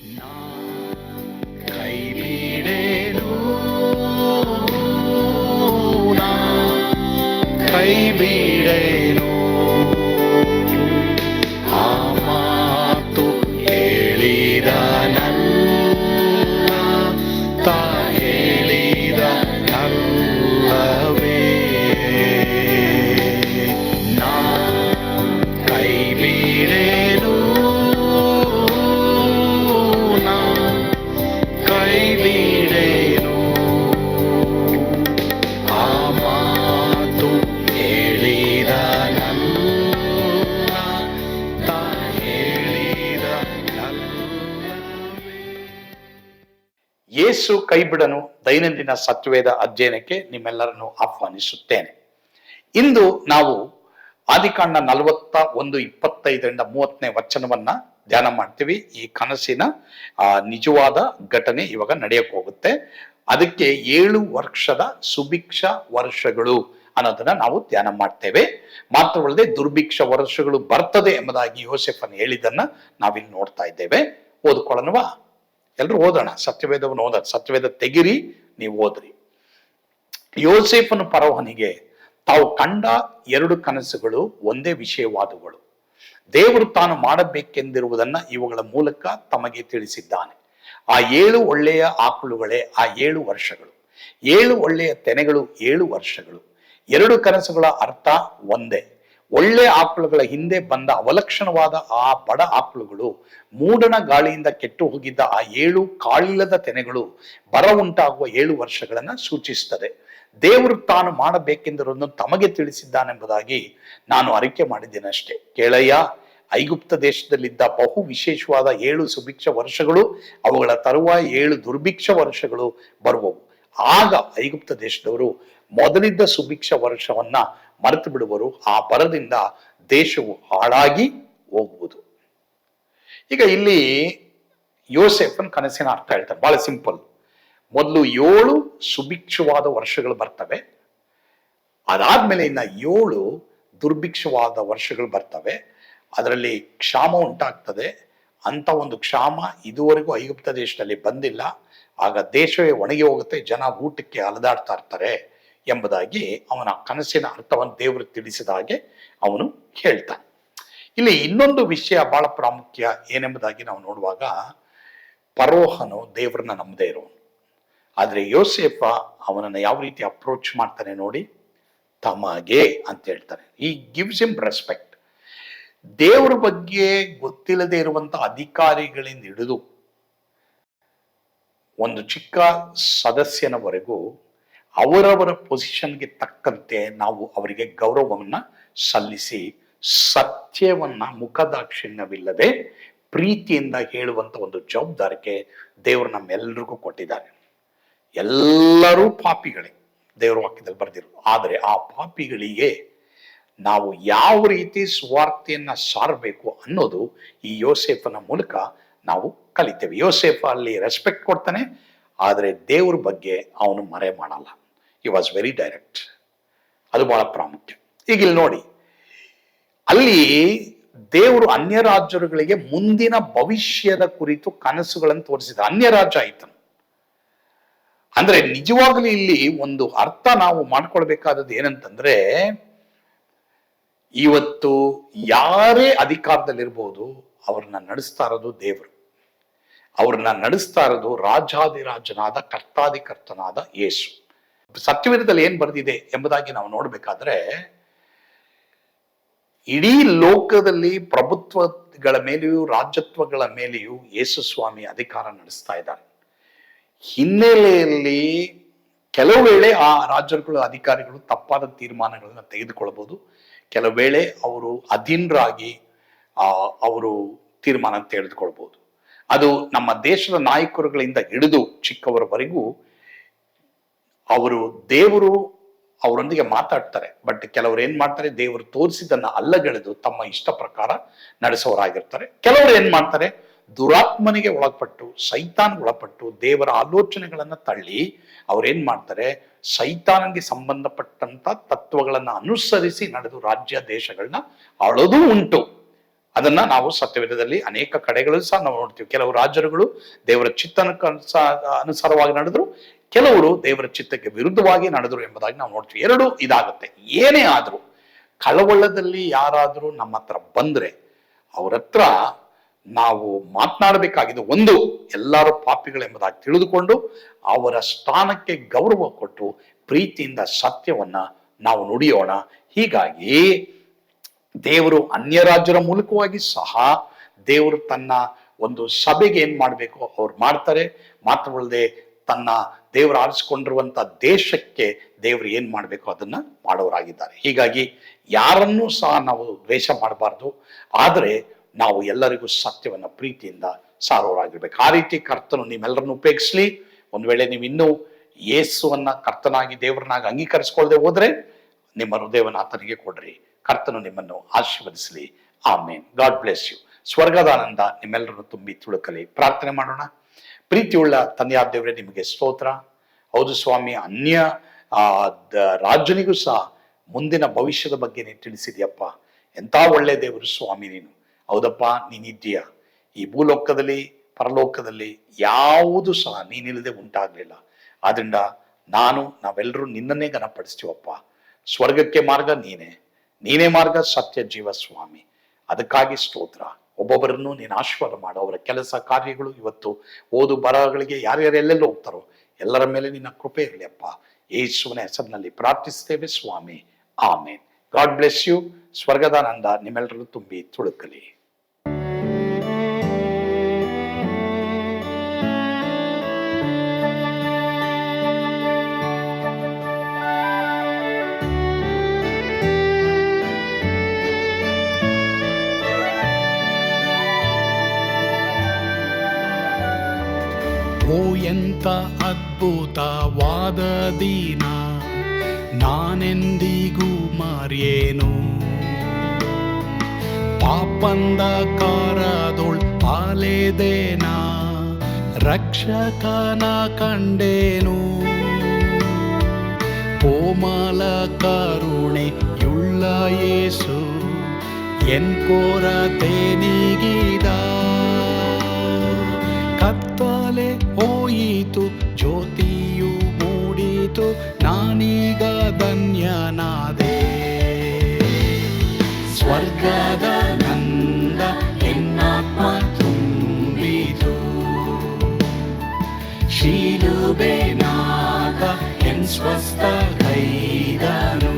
ಕೈ ಬಿಡೇನು ಕೈ ಬಿಡೇನು ಆ ಮಾತು ಹೇಳಿದ ತಾ ಹೇಳಿದ ನಲ್ಲವೇ ನಾ ಕೈ ಬಿಡೇನು ನಾ ಕೈ ಬಿಡೇನು ಆ ಮಾತು ಹೇಳಿದ ತಾ ಹೇಳಿದ ಯೇಸು ಕೈಬಿಡನು ದೈನಂದಿನ ಸತ್ಯವೇದ ಅಧ್ಯಯನಕ್ಕೆ ನಿಮ್ಮೆಲ್ಲರನ್ನು ಆಹ್ವಾನಿಸುತ್ತೇನೆ. ಇಂದು ನಾವು ಆದಿಕಾಂಡ 41:25-30 ವಚನವನ್ನ ಧ್ಯಾನ ಮಾಡ್ತೀವಿ. ಈ ಕನಸಿನ ನಿಜವಾದ ಘಟನೆ ಇವಾಗ ನಡೆಯಕ್ಕೆ ಹೋಗುತ್ತೆ. ಅದಕ್ಕೆ 7 ವರ್ಷದ ಸುಭಿಕ್ಷ ವರ್ಷಗಳು ಅನ್ನೋದನ್ನ ನಾವು ಧ್ಯಾನ ಮಾಡ್ತೇವೆ. ಮಾತ್ರವಲ್ಲದೆ ದುರ್ಭಿಕ್ಷ ವರ್ಷಗಳು ಬರ್ತದೆ ಎಂಬುದಾಗಿ ಯೋಸೇಫನ್ ಹೇಳಿದ್ದನ್ನ ನಾವಿಲ್ಲಿ ನೋಡ್ತಾ ಇದ್ದೇವೆ. ಓದ್ಕೊಳ್ಳೋಣವಾ? ಎಲ್ರು ಓದೋಣ. ಸತ್ಯವೇದವನ್ನು ಓದ, ಸತ್ಯವೇದ ತೆಗಿರಿ, ನೀವು ಓದ್ರಿ. ಯೋಸೇಫನು ಫರೋಹನಿಗೆ ತಾವು ಕಂಡ 2 ಕನಸುಗಳು ಒಂದೇ ವಿಷಯವಾದವುಗಳು. ದೇವರು ತಾನು ಮಾಡಬೇಕೆಂದಿರುವುದನ್ನ ಇವುಗಳ ಮೂಲಕ ತಮಗೆ ತಿಳಿಸಿದ್ದಾನೆ. ಆ 7 ಒಳ್ಳೆಯ ಆಕಳುಗಳೇ ಆ 7 ವರ್ಷಗಳು, 7 ಒಳ್ಳೆಯ ತೆನೆಗಳು 7 ವರ್ಷಗಳು. 2 ಕನಸುಗಳ ಅರ್ಥ ಒಂದೇ. ಒಳ್ಳೆ ಆಕಳುಗಳ ಹಿಂದೆ ಬಂದ ಅವಲಕ್ಷಣವಾದ ಆ ಬಡ ಆಕಳುಗಳು, ಮೂಡಣ ಗಾಳಿಯಿಂದ ಕೆಟ್ಟು ಹೋಗಿದ್ದ ಆ 7 ಕಾಳಿಲ್ಲದ ತೆನೆಗಳು ಬರ ಉಂಟಾಗುವ 7 ವರ್ಷಗಳನ್ನ ಸೂಚಿಸುತ್ತದೆ. ದೇವರು ತಾನು ಮಾಡಬೇಕೆಂದಿರುವುದನ್ನು ತಮಗೆ ತಿಳಿಸಿದ್ದಾನೆಂಬುದಾಗಿ ನಾನು ಅರಿಕೆ ಮಾಡಿದ್ದೇನೆ ಅಷ್ಟೇ. ಕೇಳಯ್ಯ, ಐಗುಪ್ತ ದೇಶದಲ್ಲಿದ್ದ ಬಹು ವಿಶೇಷವಾದ 7 ಸುಭಿಕ್ಷ ವರ್ಷಗಳು, ಅವುಗಳ ತರುವಾಯ 7 ದುರ್ಭಿಕ್ಷ ವರ್ಷಗಳು ಬರುವವು. ಆಗ ಐಗುಪ್ತ ದೇಶದವರು ಮೊದಲಿದ್ದ ಸುಭಿಕ್ಷ ವರ್ಷವನ್ನ ಮರೆತು ಬಿಡುವರು. ಆ ಬರದಿಂದ ದೇಶವು ಹಾಳಾಗಿ ಹೋಗುವುದು. ಈಗ ಇಲ್ಲಿ ಯೋಸೇಫನ್ ಕನಸಿನ ಅರ್ಥ ಹೇಳ್ತಾರೆ, ಬಹಳ ಸಿಂಪಲ್. ಮೊದಲು 7 ಸುಭಿಕ್ಷವಾದ ವರ್ಷಗಳು ಬರ್ತವೆ. ಅದಾದ್ಮೇಲೆ ಇನ್ನ 7 ದುರ್ಭಿಕ್ಷವಾದ ವರ್ಷಗಳು ಬರ್ತವೆ. ಅದರಲ್ಲಿ ಕ್ಷಾಮ ಉಂಟಾಗ್ತದೆ. ಅಂತ ಒಂದು ಕ್ಷಾಮ ಇದುವರೆಗೂ ಐಗುಪ್ತ ದೇಶದಲ್ಲಿ ಬಂದಿಲ್ಲ. ಆಗ ದೇಶವೇ ಒಣಗಿ ಹೋಗುತ್ತೆ, ಜನ ಊಟಕ್ಕೆ ಅಲದಾಡ್ತಾ ಇರ್ತಾರೆ ಎಂಬುದಾಗಿ ಅವನ ಕನಸಿನ ಅರ್ಥವನ್ನು ದೇವರು ತಿಳಿಸಿದ ಹಾಗೆ ಅವನು ಹೇಳ್ತಾನೆ. ಇಲ್ಲಿ ಇನ್ನೊಂದು ವಿಷಯ ಬಹಳ ಪ್ರಾಮುಖ್ಯ ಏನೆಂಬುದಾಗಿ ನಾವು ನೋಡುವಾಗ, ಫರೋಹನು ದೇವರನ್ನ ನಂಬದೇ ಇರೋನು. ಆದ್ರೆ ಯೋಸೇಫ ಅವನನ್ನ ಯಾವ ರೀತಿ ಅಪ್ರೋಚ್ ಮಾಡ್ತಾನೆ ನೋಡಿ. ತಮಗೆ ಅಂತ ಹೇಳ್ತಾನೆ. ಈ ಗಿವ್ಸ್ ಹಿಮ್ ರೆಸ್ಪೆಕ್ಟ್. ದೇವರ ಬಗ್ಗೆ ಗೊತ್ತಿಲ್ಲದೆ ಇರುವಂತ ಅಧಿಕಾರಿಗಳಿಂದ ಹಿಡಿದು ಒಂದು ಚಿಕ್ಕ ಸದಸ್ಯನವರೆಗೂ ಅವರವರ ಪೊಸಿಷನ್ಗೆ ತಕ್ಕಂತೆ ನಾವು ಅವರಿಗೆ ಗೌರವವನ್ನ ಸಲ್ಲಿಸಿ, ಸತ್ಯವನ್ನ ಮುಖದಾಕ್ಷಿಣ್ಯವಿಲ್ಲದೆ ಪ್ರೀತಿಯಿಂದ ಹೇಳುವಂತ ಒಂದು ಜವಾಬ್ದಾರಿಕೆ ದೇವರು ನಮ್ಮೆಲ್ಲರಿಗೂ ಕೊಟ್ಟಿದ್ದಾರೆ. ಎಲ್ಲರೂ ಪಾಪಿಗಳೇ, ದೇವರ ವಾಕ್ಯದಲ್ಲಿ ಬರೆದಿರೋದು. ಆದರೆ ಆ ಪಾಪಿಗಳಿಗೆ ನಾವು ಯಾವ ರೀತಿ ಸುವಾರ್ತೆಯನ್ನ ಸಾರಬೇಕು ಅನ್ನೋದು ಈ ಯೋಸೇಫನ ಮೂಲಕ ನಾವು ಕಲಿತೇವೆ. ಯೋಸೇಫ ಅಲ್ಲಿ ರೆಸ್ಪೆಕ್ಟ್ ಕೊಡ್ತಾನೆ, ಆದರೆ ದೇವ್ರ ಬಗ್ಗೆ ಅವನು ಮರೆ ಮಾಡಲ್ಲ. He was very direct. ಅದು ಬಹಳ ಪ್ರಾಮುಖ್ಯ. ಈಗ ಇಲ್ಲಿ ನೋಡಿ, ಅಲ್ಲಿ ದೇವರು ಅನ್ಯ ರಾಜ್ಯಗಳಿಗೆ ಮುಂದಿನ ಭವಿಷ್ಯದ ಕುರಿತು ಕನಸುಗಳನ್ನು ತೋರಿಸಿದ. ಅನ್ಯ ರಾಜ್ಯ ಆಯ್ತನು ಅಂದ್ರೆ ನಿಜವಾಗ್ಲೂ ಇಲ್ಲಿ ಒಂದು ಅರ್ಥ ನಾವು ಮಾಡ್ಕೊಳ್ಬೇಕಾದದ್ದು ಏನಂತಂದ್ರೆ, ಇವತ್ತು ಯಾರೇ ಅಧಿಕಾರದಲ್ಲಿರ್ಬೋದು, ಅವ್ರನ್ನ ನಡೆಸ್ತಾ ಇರೋದು ದೇವರು. ಅವ್ರನ್ನ ನಡೆಸ್ತಾ ಇರೋದು ರಾಜಾದಿರಾಜನಾದ ಕರ್ತಾದಿಕರ್ತನಾದ ಯೇಸು. ಸತ್ಯವೇದದಲ್ಲಿ ಏನ್ ಬರೆದಿದೆ ಎಂಬುದಾಗಿ ನಾವು ನೋಡ್ಬೇಕಾದ್ರೆ, ಇಡೀ ಲೋಕದಲ್ಲಿ ಪ್ರಭುತ್ವಗಳ ಮೇಲೆಯೂ ರಾಜ್ಯತ್ವಗಳ ಮೇಲೆಯೂ ಯೇಸು ಸ್ವಾಮಿ ಅಧಿಕಾರ ನಡೆಸ್ತಾ ಇದ್ದಾರೆ. ಹಿನ್ನೆಲೆಯಲ್ಲಿ ಕೆಲವು ವೇಳೆ ಆ ರಾಜ್ಯಗಳ ಅಧಿಕಾರಿಗಳು ತಪ್ಪಾದ ತೀರ್ಮಾನಗಳನ್ನ ತೆಗೆದುಕೊಳ್ಳಬಹುದು. ಕೆಲವು ವೇಳೆ ಅವರು ಅಧೀನರಾಗಿ ಅವರು ತೀರ್ಮಾನ ತೆಗೆದುಕೊಳ್ಬಹುದು. ಅದು ನಮ್ಮ ದೇಶದ ನಾಯಕರುಗಳಿಂದ ಹಿಡಿದು ಚಿಕ್ಕವರವರೆಗೂ ಅವರು ದೇವರು ಅವರೊಂದಿಗೆ ಮಾತಾಡ್ತಾರೆ. ಬಟ್ ಕೆಲವರು ಏನ್ ಮಾಡ್ತಾರೆ, ದೇವರು ತೋರಿಸಿದನ್ನ ಅಲ್ಲಗೆಳೆದು ತಮ್ಮ ಇಷ್ಟ ಪ್ರಕಾರ ನಡೆಸೋರಾಗಿರ್ತಾರೆ. ಕೆಲವರು ಏನ್ ಮಾಡ್ತಾರೆ, ದುರಾತ್ಮನಿಗೆ ಒಳಪಟ್ಟು, ಸೈತಾನ್ಗೆ ಒಳಪಟ್ಟು ದೇವರ ಆಲೋಚನೆಗಳನ್ನ ತಳ್ಳಿ ಅವ್ರೇನ್ ಮಾಡ್ತಾರೆ, ಸೈತಾನನಿಗೆ ಸಂಬಂಧಪಟ್ಟಂತ ತತ್ವಗಳನ್ನ ಅನುಸರಿಸಿ ನಡೆದು ರಾಜ್ಯ ದೇಶಗಳನ್ನ ಆಳೋದು ಉಂಟು. ಅದನ್ನ ನಾವು ಸತ್ಯವೇದದಲ್ಲಿ ಅನೇಕ ಕಡೆಗಳು ಸಹ ನಾವು ನೋಡ್ತೀವಿ. ಕೆಲವು ರಾಜರುಗಳು ದೇವರ ಅನುಸಾರವಾಗಿ ನಡೆದ್ರು, ಕೆಲವರು ದೇವರ ಚಿತ್ತಕ್ಕೆ ವಿರುದ್ಧವಾಗಿ ನಡೆದ್ರು ಎಂಬುದಾಗಿ ನಾವು ನೋಡ್ತೀವಿ. ಎರಡು ಇದಾಗುತ್ತೆ. ಏನೇ ಆದ್ರೂ ಕಳವಳದಲ್ಲಿ ಯಾರಾದ್ರೂ ನಮ್ಮ ಹತ್ರ ಬಂದ್ರೆ ಅವ್ರ ಹತ್ರ ನಾವು ಮಾತನಾಡಬೇಕಾಗಿದೆ ಒಂದು, ಎಲ್ಲರೂ ಪಾಪಿಗಳೆಂಬುದಾಗಿ ತಿಳಿದುಕೊಂಡು ಅವರ ಸ್ಥಾನಕ್ಕೆ ಗೌರವ ಕೊಟ್ಟು ಪ್ರೀತಿಯಿಂದ ಸತ್ಯವನ್ನ ನಾವು ನುಡಿಯೋಣ. ಹೀಗಾಗಿ ದೇವರು ಅನ್ಯ ರಾಜ್ಯರ ಮೂಲಕವಾಗಿ ಸಹ ದೇವರು ತನ್ನ ಒಂದು ಸಭೆಗೆ ಏನ್ ಮಾಡ್ಬೇಕು ಅವ್ರು ಮಾಡ್ತಾರೆ. ಮಾತ್ರವಲ್ಲದೆ ತನ್ನ ದೇವರು ಆರಿಸಿಕೊಂಡಿರುವಂತ ದೇಶಕ್ಕೆ ದೇವರು ಏನ್ ಮಾಡ್ಬೇಕು ಅದನ್ನ ಮಾಡೋರಾಗಿದ್ದಾರೆ. ಹೀಗಾಗಿ ಯಾರನ್ನೂ ಸಹ ನಾವು ದ್ವೇಷ ಮಾಡಬಾರ್ದು, ಆದ್ರೆ ನಾವು ಎಲ್ಲರಿಗೂ ಸತ್ಯವನ್ನ ಪ್ರೀತಿಯಿಂದ ಸಾರೋರಾಗಿರ್ಬೇಕು. ಆ ರೀತಿ ಕರ್ತನು ನಿಮ್ಮೆಲ್ಲರನ್ನು ಉಪಯೋಗಿಸ್ಲಿ. ಒಂದ್ ವೇಳೆ ನೀವು ಇನ್ನೂ ಯೇಸುವನ್ನ ಕರ್ತನಾಗಿ ದೇವರನ್ನಾಗಿ ಅಂಗೀಕರಿಸಿಕೊಳ್ಳದೆ ಹೋದ್ರೆ ನಿಮ್ಮ ಹೃದಯವನ್ನು ಆತನಿಗೆ ಕೊಡ್ರಿ. ಕರ್ತನು ನಿಮ್ಮನ್ನು ಆಶೀರ್ವದಿಸಲಿ. ಆಮೇನ್. God bless you. ಸ್ವರ್ಗದ ಆನಂದ ನಿಮ್ಮೆಲ್ಲರನ್ನು ತುಂಬಿ ತುಳುಕಲಿ. ಪ್ರಾರ್ಥನೆ ಮಾಡೋಣ. ಪ್ರೀತಿಯುಳ್ಳ ತಂದೆಯಾದ ದೇವರೇ, ನಿಮಗೆ ಸ್ತೋತ್ರ. ಹೌದು ಸ್ವಾಮಿ, ಅನ್ಯ ರಾಜನಿಗೂ ಸಹ ಮುಂದಿನ ಭವಿಷ್ಯದ ಬಗ್ಗೆ ನೀನು ತಿಳಿಸಿದ್ಯಪ್ಪ. ಎಂತ ಒಳ್ಳೆ ದೇವರು ಸ್ವಾಮಿ ನೀನು. ಹೌದಪ್ಪ, ನೀನಿದ್ದೀಯ. ಈ ಭೂಲೋಕದಲ್ಲಿ ಪರಲೋಕದಲ್ಲಿ ಯಾವುದು ಸಹ ನೀನಿಲ್ಲದೆ ಉಂಟಾಗ್ಲಿಲ್ಲ. ಆದ್ರಿಂದ ನಾವೆಲ್ಲರೂ ನಿನ್ನನ್ನೇ ಘನಪಡಿಸ್ತೀವಪ್ಪ. ಸ್ವರ್ಗಕ್ಕೆ ಮಾರ್ಗ ನೀನೇ ಮಾರ್ಗ, ಸತ್ಯ, ಜೀವ ಸ್ವಾಮಿ. ಅದಕ್ಕಾಗಿ ಸ್ತೋತ್ರ. ಒಬ್ಬೊಬ್ಬರನ್ನು ನೀನು ಆಶೀರ್ವಾದ ಮಾಡು. ಅವರ ಕೆಲಸ ಕಾರ್ಯಗಳು ಇವತ್ತು ಓದು ಬರಹಗಳಿಗೆ ಯಾರ್ಯಾರು ಎಲ್ಲೆಲ್ಲಿ ಹೋಗ್ತಾರೋ ಎಲ್ಲರ ಮೇಲೆ ನಿನ್ನ ಕೃಪೆ ಇರಲಿ ಅಪ್ಪ. ಯೇಸುವಿನ ಹೆಸರಿನಲ್ಲಿ ಪ್ರಾರ್ಥಿಸ್ತೇವೆ ಸ್ವಾಮಿ. ಆಮೇನ್. God bless you. ಸ್ವರ್ಗದಾನಂದ ನಿಮ್ಮೆಲ್ಲರನ್ನು ತುಂಬಿ ತುಳುಕಲಿ. ಓ ಎಂತ ಅದ್ಭುತವಾದ ದಿನ, ನಾನೆಂದಿಗೂ ಮರೆಯೇನು. ಪಾಪಂಧಕಾರದೊಳ್ ಅಲೆದೇನ, ರಕ್ಷಕನ ಕಂಡೇನು. ಕೋಮಲ ಕರುಣೆಯುಳ್ಳ ಯೇಸು ಎನ್ ಕೊರತೆ ನೀಗಿದ. ಕತ್ತಲೆ ಹೋಯಿತು, ಜ್ಯೋತಿಯು ಮೂಡಿತು, ನಾನೀಗ ಧನ್ಯನಾದೆ. ಸ್ವರ್ಗದ ನಂದ ಎನ್ನಾತ್ಮ ತುಂಬಿತು, ಶಿಲುಬೆನಾಗ ಎನ್ ಸ್ವಸ್ಥ ಕೈದನು.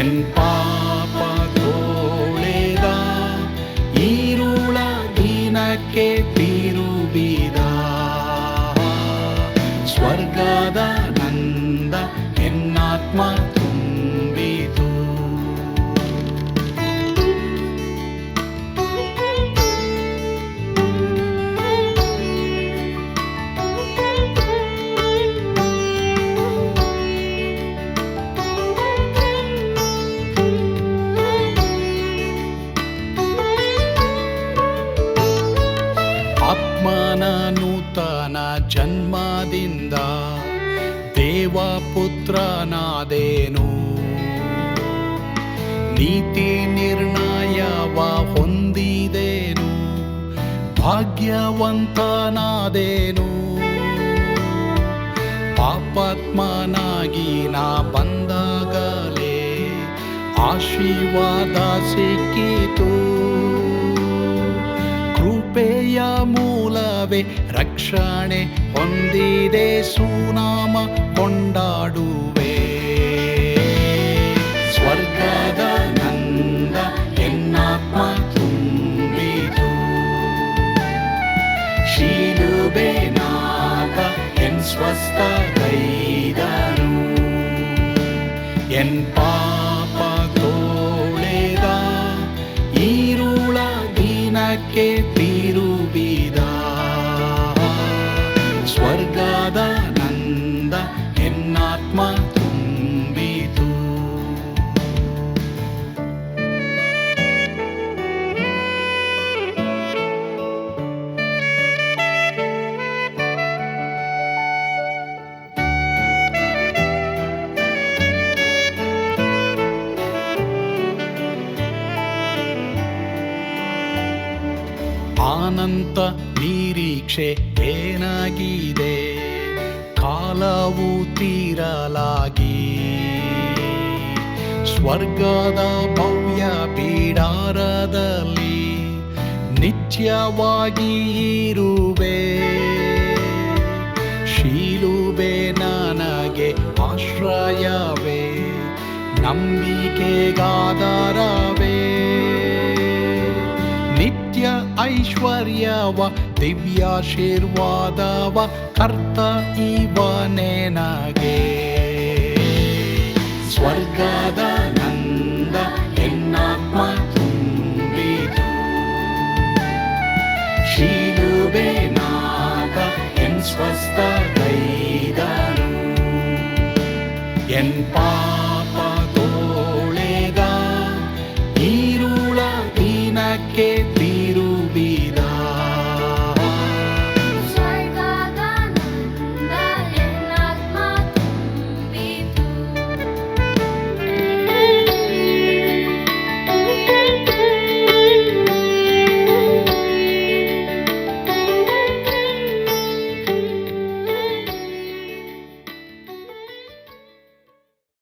ಎನ್ ಪಾಪ ತೋಳೆದ, ಈರುಳ ದಿನಕ್ಕೆ ತಿರುಗಿದ. ಸ್ವರ್ಗದ ನಂದ ಎನ್ನಾತ್ಮ ತುಂಬಿತು. ಆತ್ಮನ ನೂತನ ಜನ್ಮದಿಂದ ದೇವಪುತ್ರನಾದೇನು. ನೀತಿ ನಿರ್ಣಯವ ಹೊಂದಿದೇನು, ಭಾಗ್ಯವಂತನಾದೇನು. ಪಾಪಾತ್ಮನಾಗಿ ನಾ ಬಂದಾಗಲೇ ಆಶೀರ್ವಾದ ಸಿಕ್ಕಿತು. ಕೃಪೆಯ ಮೂಲವೇ ರಕ್ಷಣೆ ಹೊಂದಿದೆ, ಸುನಾಮ ಕೊಂಡಾಡುವೆ. ಸ್ವರ್ಗದ ನಂದ ಎನ್ನಾತ್ಮ ತುಂಬಿತು, ಶಿಲುಬೆನಾಗ ಎನ್ ಸ್ವಸ್ಥ ಕೈದನು. ಎನ್ ಪಾಪ ತೋಳೆದ, ಈರುಳ ದಿನಕ್ಕೆ ತಿರುಗಿದ. ಸ್ವರ್ಗದ ನಂದ ಎನ್ನಾತ್ಮ ತುಂಬಿತು. ಸ್ವಂತ ನಿರೀಕ್ಷೆ ಏನಾಗಿದೆ? ಕಾಲವು ತೀರಲಾಗಿ ಸ್ವರ್ಗದ ಭವ್ಯ ಬಿಡಾರದಲ್ಲಿ ನಿತ್ಯವಾಗಿ ಇರುವೆ. ಶಿಲುಬೆ ನನಗೆ ಆಶ್ರಯವೇ, ನಂಬಿಕೆಗಾಧಾರವೇ. ನಿತ್ಯ ಐಶ್ವರ್ಯವ ದಿವ್ಯಾಶೀರ್ವಾದವ ಕರ್ತ ಇವನೇ ನಗೆ. ಸ್ವರ್ಗದ ನಂದ ಎನ್ನಾತ್ಮ ತುಂಬಿತು, ಶಿಲುಬೆ ನಾಥ ಎನ್ ಸ್ವಸ್ಥ ಗೈದನು. ಎನ್ ಪಾಪ ತೋಳೆದ ಈರುಳ ದಿನಕ್ಕೆ